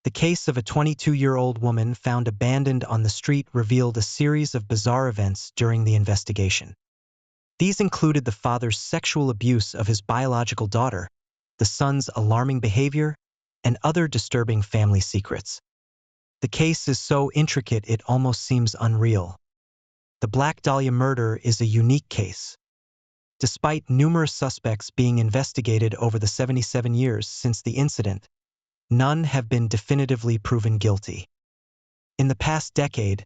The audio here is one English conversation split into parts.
The case of a 22-year-old woman found abandoned on the street revealed a series of bizarre events during the investigation. These included the father's sexual abuse of his biological daughter, the son's alarming behavior, and other disturbing family secrets. The case is so intricate it almost seems unreal. The Black Dahlia murder is a unique case. Despite numerous suspects being investigated over the 77 years since the incident, none have been definitively proven guilty. In the past decade,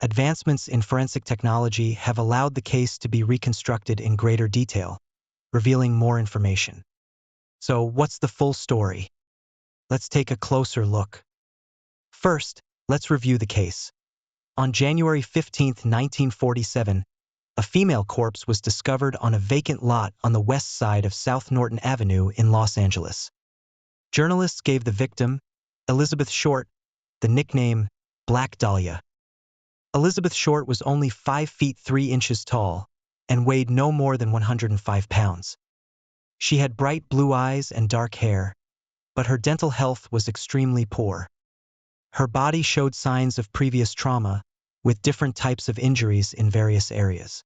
advancements in forensic technology have allowed the case to be reconstructed in greater detail, revealing more information. So, what's the full story? Let's take a closer look. First, let's review the case. On January 15, 1947, a female corpse was discovered on a vacant lot on the west side of South Norton Avenue in Los Angeles. Journalists gave the victim, Elizabeth Short, the nickname Black Dahlia. Elizabeth Short was only 5 feet 3 inches tall and weighed no more than 105 pounds. She had bright blue eyes and dark hair, but her dental health was extremely poor. Her body showed signs of previous trauma, with different types of injuries in various areas.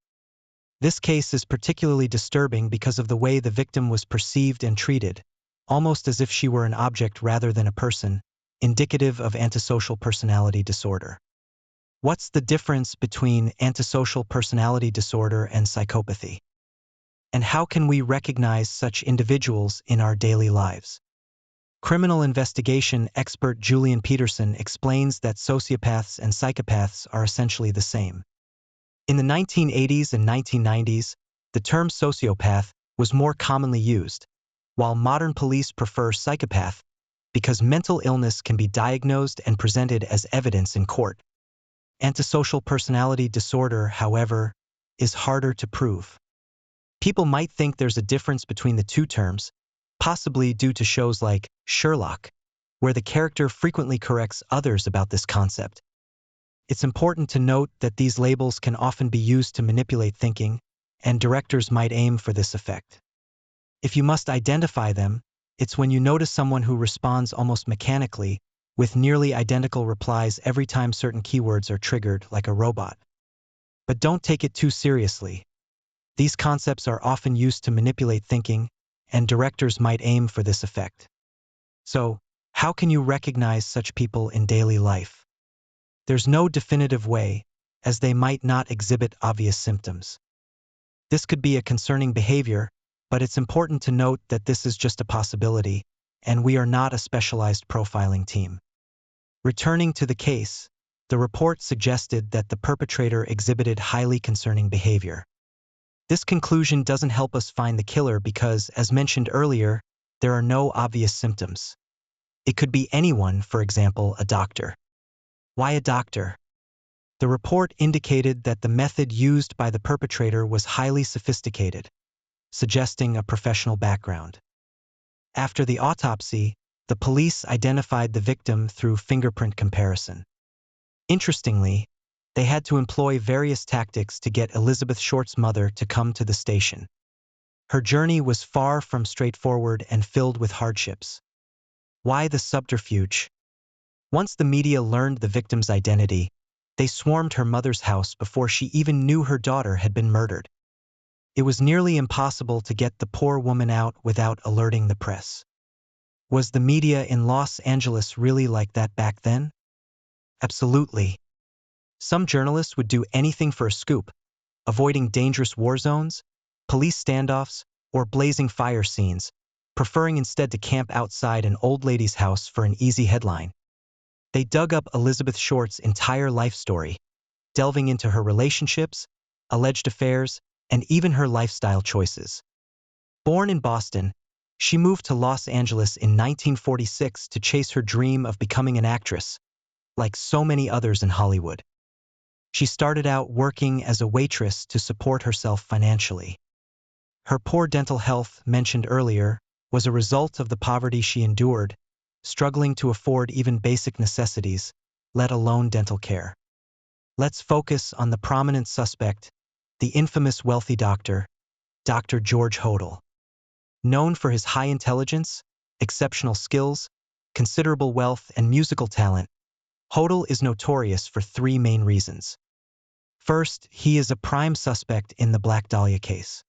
This case is particularly disturbing because of the way the victim was perceived and treated, almost as if she were an object rather than a person, indicative of antisocial personality disorder. What's the difference between antisocial personality disorder and psychopathy? And how can we recognize such individuals in our daily lives? Criminal investigation expert Julian Peterson explains that sociopaths and psychopaths are essentially the same. In the 1980s and 1990s, the term sociopath was more commonly used, while modern police prefer psychopath because mental illness can be diagnosed and presented as evidence in court. Antisocial personality disorder, however, is harder to prove. People might think there's a difference between the two terms, possibly due to shows like Sherlock, where the character frequently corrects others about this concept. It's important to note that these labels can often be used to manipulate thinking, and directors might aim for this effect. If you must identify them, it's when you notice someone who responds almost mechanically, with nearly identical replies every time certain keywords are triggered, like a robot. But don't take it too seriously. These concepts are often used to manipulate thinking, and directors might aim for this effect. So, how can you recognize such people in daily life? There's no definitive way, as they might not exhibit obvious symptoms. This could be a concerning behavior, but it's important to note that this is just a possibility, and we are not a specialized profiling team. Returning to the case, the report suggested that the perpetrator exhibited highly concerning behavior. This conclusion doesn't help us find the killer because, as mentioned earlier, there are no obvious symptoms. It could be anyone, for example, a doctor. Why a doctor? The report indicated that the method used by the perpetrator was highly sophisticated, suggesting a professional background. After the autopsy, the police identified the victim through fingerprint comparison. Interestingly, they had to employ various tactics to get Elizabeth Short's mother to come to the station. Her journey was far from straightforward and filled with hardships. Why the subterfuge? Once the media learned the victim's identity, they swarmed her mother's house before she even knew her daughter had been murdered. It was nearly impossible to get the poor woman out without alerting the press. Was the media in Los Angeles really like that back then? Absolutely. Some journalists would do anything for a scoop, avoiding dangerous war zones, police standoffs, or blazing fire scenes, preferring instead to camp outside an old lady's house for an easy headline. They dug up Elizabeth Short's entire life story, delving into her relationships, alleged affairs, and even her lifestyle choices. Born in Boston, she moved to Los Angeles in 1946 to chase her dream of becoming an actress, like so many others in Hollywood. She started out working as a waitress to support herself financially. Her poor dental health, mentioned earlier, was a result of the poverty she endured, struggling to afford even basic necessities, let alone dental care. Let's focus on the prominent suspect, the infamous wealthy doctor, Dr. George Hodel. Known for his high intelligence, exceptional skills, considerable wealth, and musical talent, Hodel is notorious for three main reasons. First, he is a prime suspect in the Black Dahlia case.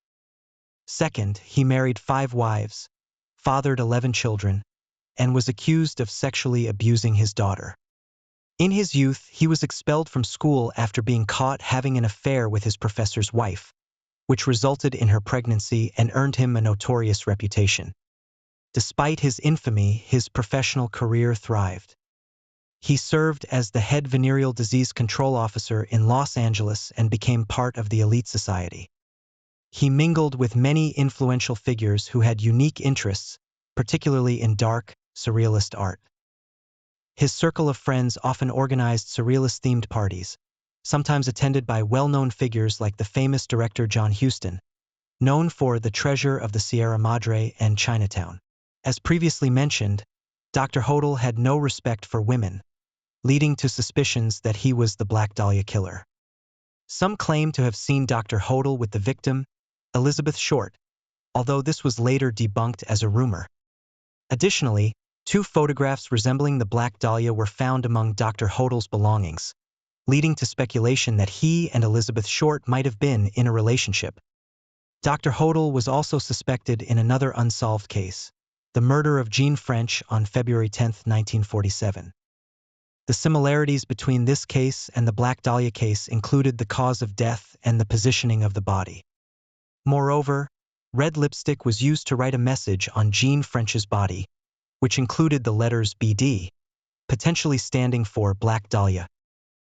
Second, he married 5 wives, fathered 11 children, and was accused of sexually abusing his daughter. In his youth, he was expelled from school after being caught having an affair with his professor's wife, which resulted in her pregnancy and earned him a notorious reputation. Despite his infamy, his professional career thrived. He served as the head venereal disease control officer in Los Angeles and became part of the elite society. He mingled with many influential figures who had unique interests, particularly in dark, surrealist art. His circle of friends often organized surrealist-themed parties, sometimes attended by well-known figures like the famous director John Huston, known for The Treasure of the Sierra Madre and Chinatown. As previously mentioned, Dr. Hodel had no respect for women, leading to suspicions that he was the Black Dahlia killer. Some claim to have seen Dr. Hodel with the victim, Elizabeth Short, although this was later debunked as a rumor. Additionally, 2 photographs resembling the Black Dahlia were found among Dr. Hodel's belongings, leading to speculation that he and Elizabeth Short might have been in a relationship. Dr. Hodel was also suspected in another unsolved case, the murder of Jean French on February 10, 1947. The similarities between this case and the Black Dahlia case included the cause of death and the positioning of the body. Moreover, red lipstick was used to write a message on Jean French's body, which included the letters BD, potentially standing for Black Dahlia.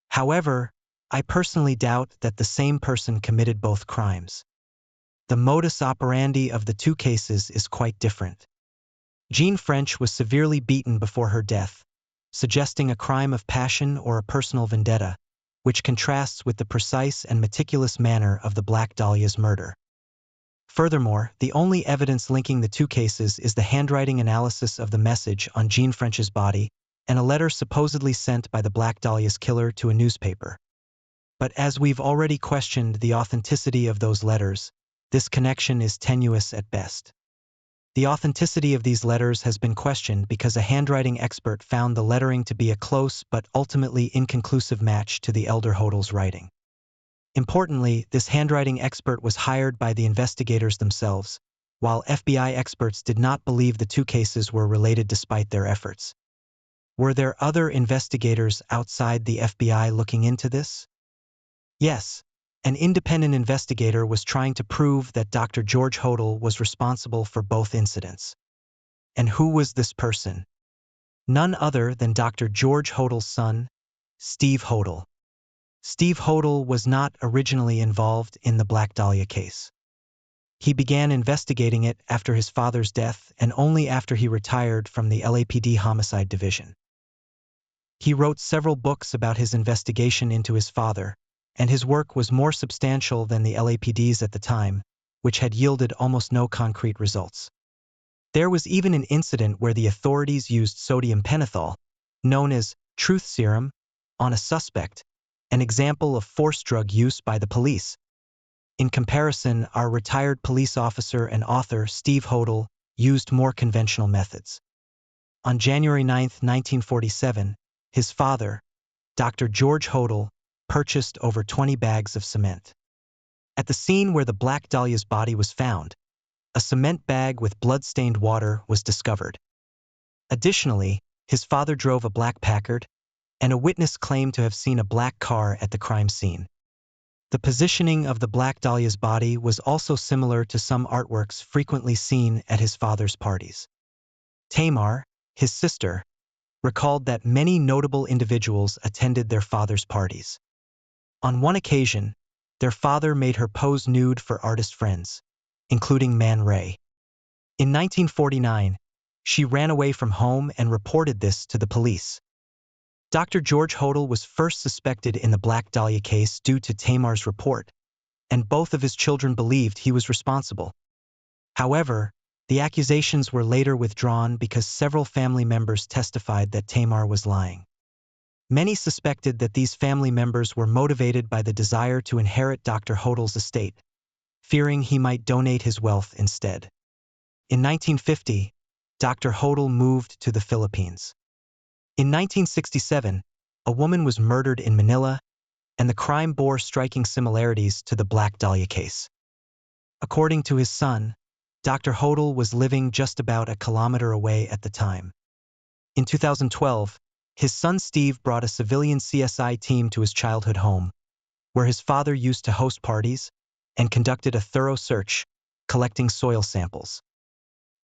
However, I personally doubt that the same person committed both crimes. The modus operandi of the 2 cases is quite different. Jean French was severely beaten before her death, suggesting a crime of passion or a personal vendetta, which contrasts with the precise and meticulous manner of the Black Dahlia's murder. Furthermore, the only evidence linking the 2 cases is the handwriting analysis of the message on Jean French's body and a letter supposedly sent by the Black Dahlia's killer to a newspaper. But as we've already questioned the authenticity of those letters, this connection is tenuous at best. The authenticity of these letters has been questioned because a handwriting expert found the lettering to be a close but ultimately inconclusive match to the elder Hodel's writing. Importantly, this handwriting expert was hired by the investigators themselves, while FBI experts did not believe the 2 cases were related despite their efforts. Were there other investigators outside the FBI looking into this? Yes. An independent investigator was trying to prove that Dr. George Hodel was responsible for both incidents. And who was this person? None other than Dr. George Hodel's son, Steve Hodel. Steve Hodel was not originally involved in the Black Dahlia case. He began investigating it after his father's death and only after he retired from the LAPD Homicide Division. He wrote several books about his investigation into his father, and his work was more substantial than the LAPD's at the time, which had yielded almost no concrete results. There was even an incident where the authorities used sodium pentothal, known as truth serum, on a suspect, an example of forced drug use by the police. In comparison, our retired police officer and author Steve Hodel used more conventional methods. On January 9, 1947, his father, Dr. George Hodel, purchased over 20 bags of cement. At the scene where the Black Dahlia's body was found, a cement bag with blood-stained water was discovered. Additionally, his father drove a black Packard, and a witness claimed to have seen a black car at the crime scene. The positioning of the Black Dahlia's body was also similar to some artworks frequently seen at his father's parties. Tamar, his sister, recalled that many notable individuals attended their father's parties. On one occasion, their father made her pose nude for artist friends, including Man Ray. In 1949, she ran away from home and reported this to the police. Dr. George Hodel was first suspected in the Black Dahlia case due to Tamar's report, and both of his children believed he was responsible. However, the accusations were later withdrawn because several family members testified that Tamar was lying. Many suspected that these family members were motivated by the desire to inherit Dr. Hodel's estate, fearing he might donate his wealth instead. In 1950, Dr. Hodel moved to the Philippines. In 1967, a woman was murdered in Manila, and the crime bore striking similarities to the Black Dahlia case. According to his son, Dr. Hodel was living just about a kilometer away at the time. In 2012, his son Steve brought a civilian CSI team to his childhood home, where his father used to host parties, and conducted a thorough search, collecting soil samples.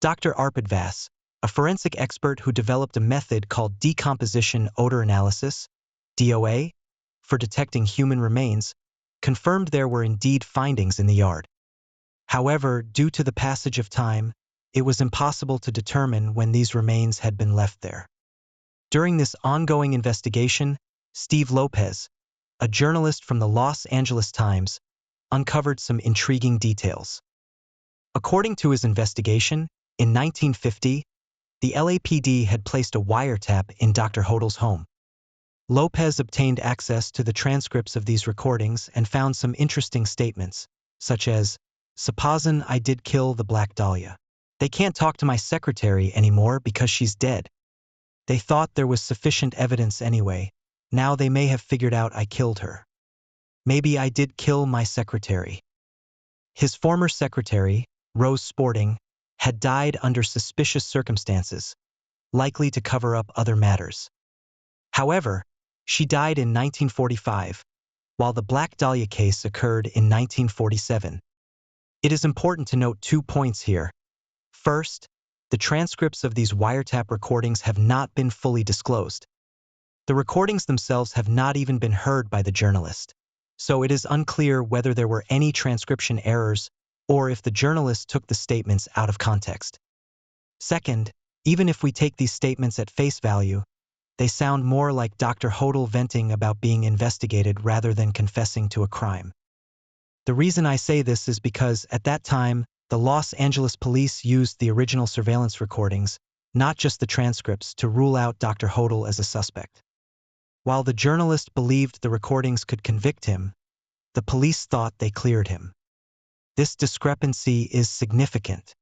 Dr. Arpadvas, a forensic expert who developed a method called decomposition odor analysis, DOA, for detecting human remains, confirmed there were indeed findings in the yard. However, due to the passage of time, it was impossible to determine when these remains had been left there. During this ongoing investigation, Steve Lopez, a journalist from the Los Angeles Times, uncovered some intriguing details. According to his investigation, in 1950, the LAPD had placed a wiretap in Dr. Hodel's home. Lopez obtained access to the transcripts of these recordings and found some interesting statements, such as, "Supposin' I did kill the Black Dahlia. They can't talk to my secretary anymore because she's dead. They thought there was sufficient evidence anyway. Now they may have figured out I killed her. Maybe I did kill my secretary." His former secretary, Rose Sporting, had died under suspicious circumstances, likely to cover up other matters. However, she died in 1945, while the Black Dahlia case occurred in 1947. It is important to note 2 points here. First, the transcripts of these wiretap recordings have not been fully disclosed. The recordings themselves have not even been heard by the journalist, so it is unclear whether there were any transcription errors or if the journalist took the statements out of context. Second, even if we take these statements at face value, they sound more like Dr. Hodel venting about being investigated rather than confessing to a crime. The reason I say this is because, at that time, the Los Angeles police used the original surveillance recordings, not just the transcripts, to rule out Dr. Hodel as a suspect. While the journalist believed the recordings could convict him, the police thought they cleared him. This discrepancy is significant.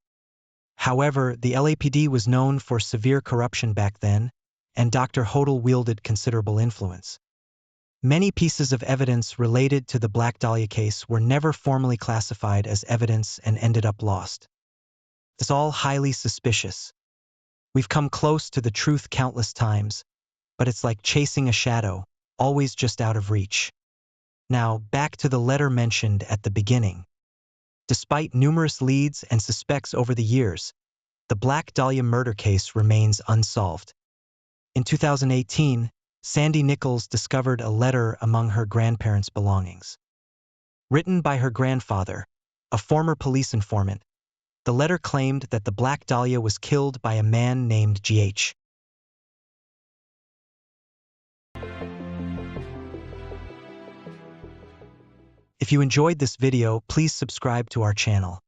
However, the LAPD was known for severe corruption back then, and Dr. Hodel wielded considerable influence. Many pieces of evidence related to the Black Dahlia case were never formally classified as evidence and ended up lost. It's all highly suspicious. We've come close to the truth countless times, but it's like chasing a shadow, always just out of reach. Now, back to the letter mentioned at the beginning. Despite numerous leads and suspects over the years, the Black Dahlia murder case remains unsolved. In 2018, Sandy Nichols discovered a letter among her grandparents' belongings. Written by her grandfather, a former police informant, the letter claimed that the Black Dahlia was killed by a man named G.H. If you enjoyed this video, please subscribe to our channel.